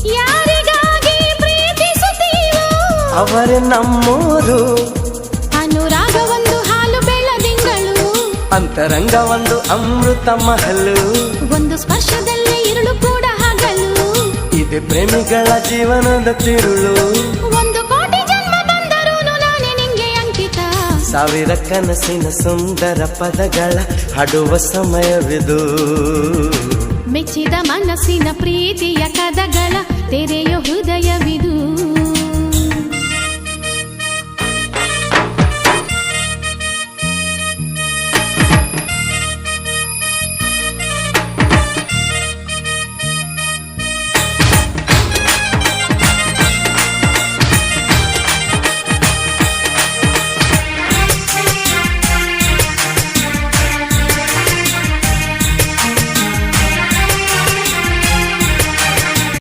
ಯಾರಿಗಾಗಿ ಪ್ರೀತಿಸುತ್ತೀವೋ ಅವರೇ ನಮ್ಮೂರು. ಅನುರಾಗ ಒಂದು ಹಾಲು ಬೆಳದಿಂಗಳು, ಅಂತರಂಗ ಒಂದು ಅಮೃತ ಮಹಲು. ಒಂದು ಸ್ಪರ್ಶದಲ್ಲೇ ഇരുಳು ಕೂಡ ಹಗಲು. ಇದೆ ಪ್ರೇಮಿಗಳ ಜೀವನದ ತಿರುಳು. ಒಂದು ಕೋಟಿ ಜನ್ಮ ಬಂದರೂ ನಾನೇ ನಿಂಗೆ ಅಂಕಿತ. ಸಾವಿರ ಕನಸಿನ ಸುಂದರ ಪದಗಳ ಹಾಡುವ ಸಮಯವಿದು. ಮೆಚ್ಚಿದ ಮನಸ್ಸಿನ ಪ್ರೀತಿಯ